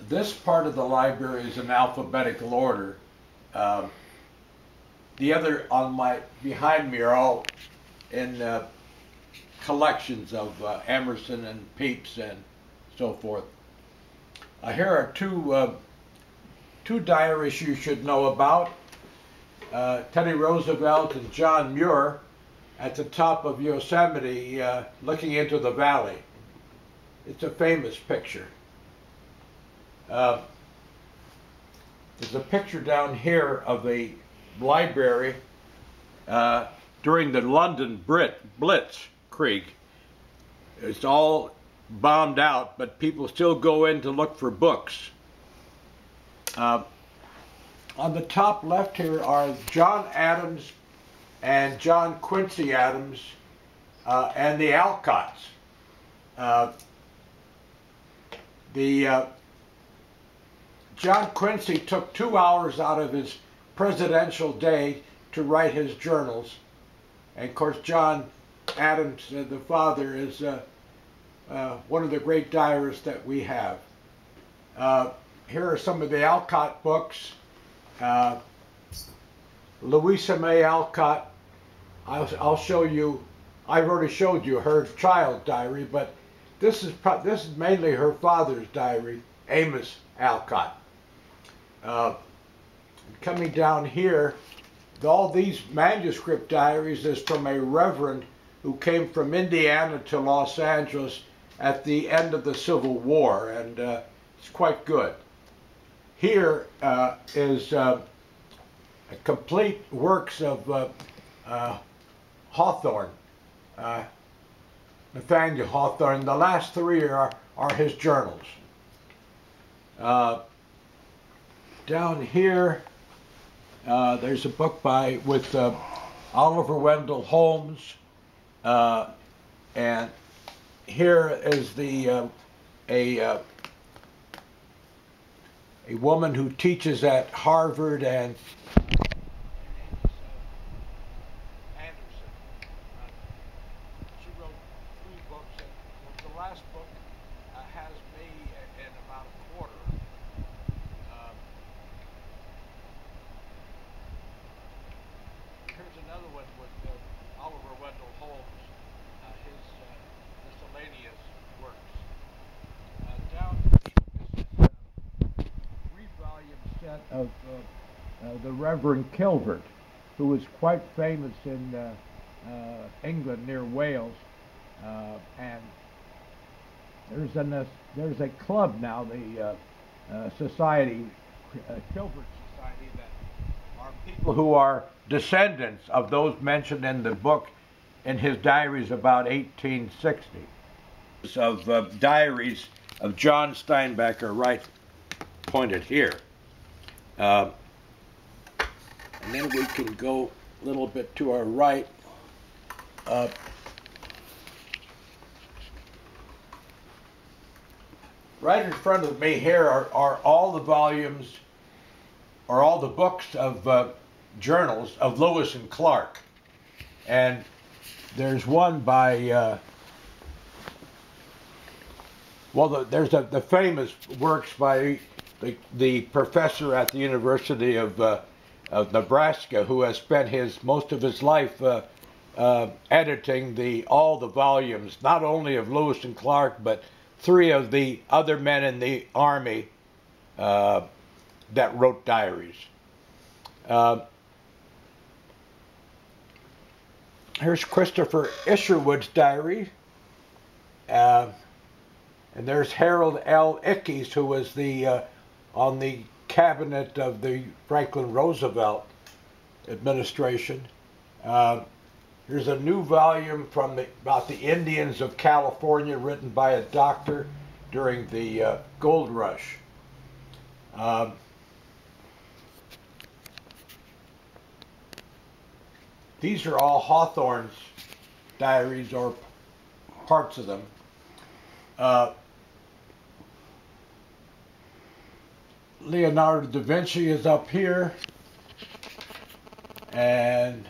This part of the library is in alphabetical order. Um, the other behind me are all in collections of Emerson and Pepys and so forth. Here are two diaries you should know about. Teddy Roosevelt and John Muir at the top of Yosemite looking into the valley. It's a famous picture. There's a picture down here of a library during the London Blitzkrieg. It's all bombed out, but people still go in to look for books. On the top left here are John Adams and John Quincy Adams and the Alcotts. John Quincy took 2 hours out of his presidential day to write his journals. And of course, John Adams, the father, is one of the great diarists that we have. Here are some of the Alcott books. Louisa May Alcott, I'll show you, I've already showed you her child diary, but this is mainly her father's diary, Amos Alcott. Coming down here, all these manuscript diaries is from a reverend who came from Indiana to Los Angeles at the end of the Civil War, and it's quite good. Here is complete works of Hawthorne, Nathaniel Hawthorne. The last three are his journals. Down here, there's a book with Oliver Wendell Holmes, and here is a woman who teaches at Harvard, and Anderson. She wrote 3 books, and the last book has me in about a quarter. Here's another one with Oliver Wendell Holmes, his miscellaneous works. Down this is a 3-volume set of the Reverend Kilvert, who was quite famous in England near Wales, and there's a club now, the society, Kilvert Society, that are people who are descendants of those mentioned in the book in his diaries about 1860. Of diaries of John Steinbecker, right pointed here. And then we can go a little bit to our right. Right in front of me here are all the volumes, or all the books of journals of Lewis and Clark. And there's one by, there's the famous works by the professor at the University of Nebraska, who has spent most of his life editing all the volumes, not only of Lewis and Clark, but 3 of the other men in the Army that wrote diaries. Here's Christopher Isherwood's diary. And there's Harold L. Ickes, who was on the cabinet of the Franklin Roosevelt administration. Here's a new volume about the Indians of California, written by a doctor during the gold rush. These are all Hawthorne's diaries, or parts of them. Leonardo da Vinci is up here, and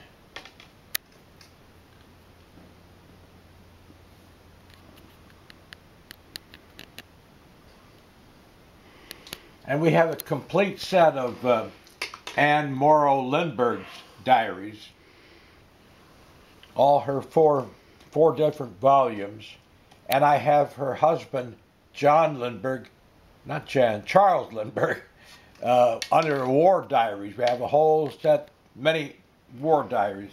And we have a complete set of Anne Morrow Lindbergh's diaries, all her four different volumes. And I have her husband, John Lindbergh, not Jan, Charles Lindbergh, under war diaries. We have a whole set, many war diaries.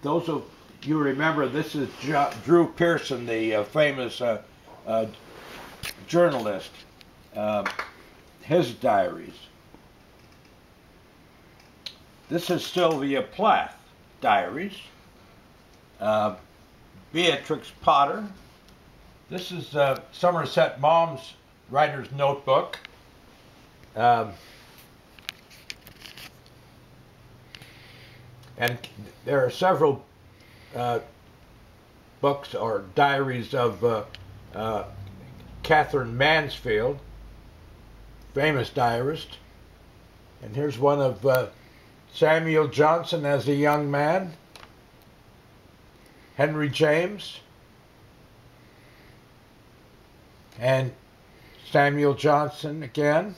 Those of you remember, this is Drew Pearson, the famous journalist, his diaries. This is Sylvia Plath diaries. Beatrix Potter. This is Somerset Maugham's writer's notebook. And there are several books or diaries of Catherine Mansfield, famous diarist. And here's one of Samuel Johnson as a young man, Henry James, and Samuel Johnson again.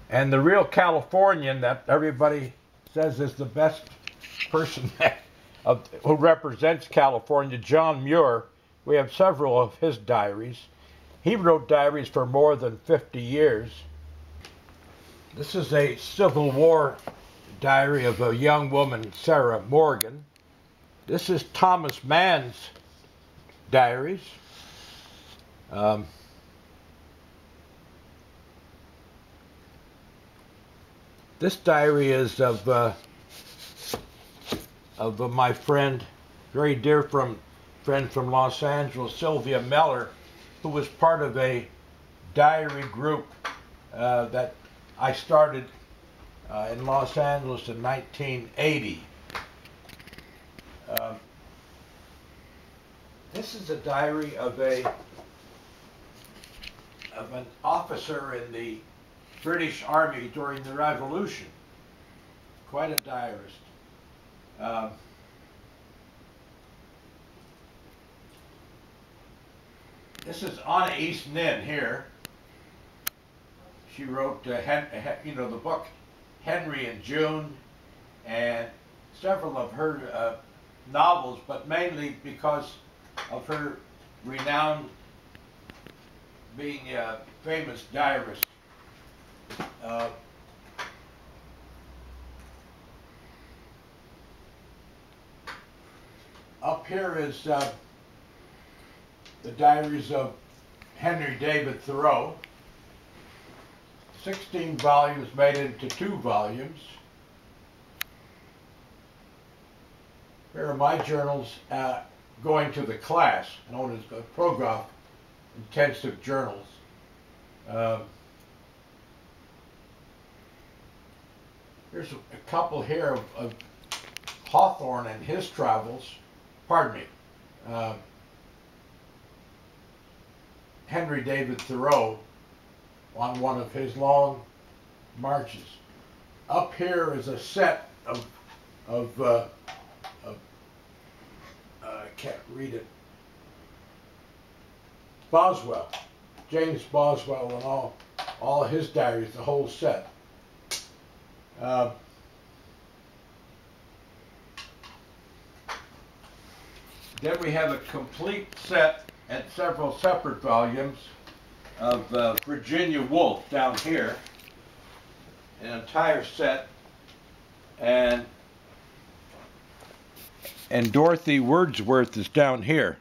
And the real Californian that everybody says is the best person who represents California, John Muir. We have several of his diaries. He wrote diaries for more than 50 years. This is a Civil War diary of a young woman, Sarah Morgan. This is Thomas Mann's diaries. This diary is of my friend, very dear friend from Los Angeles, Sylvia Meller, who was part of a diary group that I started in Los Angeles in 1980. This is a diary of an officer in the British Army during the Revolution. Quite a diarist. This is Anna East Nin here. She wrote, the book Henry and June, and several of her novels, but mainly because of her renowned being a famous diarist. Up here is the diaries of Henry David Thoreau. 16 volumes made into 2 volumes. Here are my journals going to the class, known as Progroff Intensive Journals. Here's a couple here of Hawthorne and his travels. Pardon me. Henry David Thoreau on one of his long marches. Up here is a set of I can't read it. Boswell, James Boswell, and all his diaries, the whole set. Then we have a complete set and several separate volumes of Virginia Woolf down here, an entire set, and Dorothy Wordsworth is down here.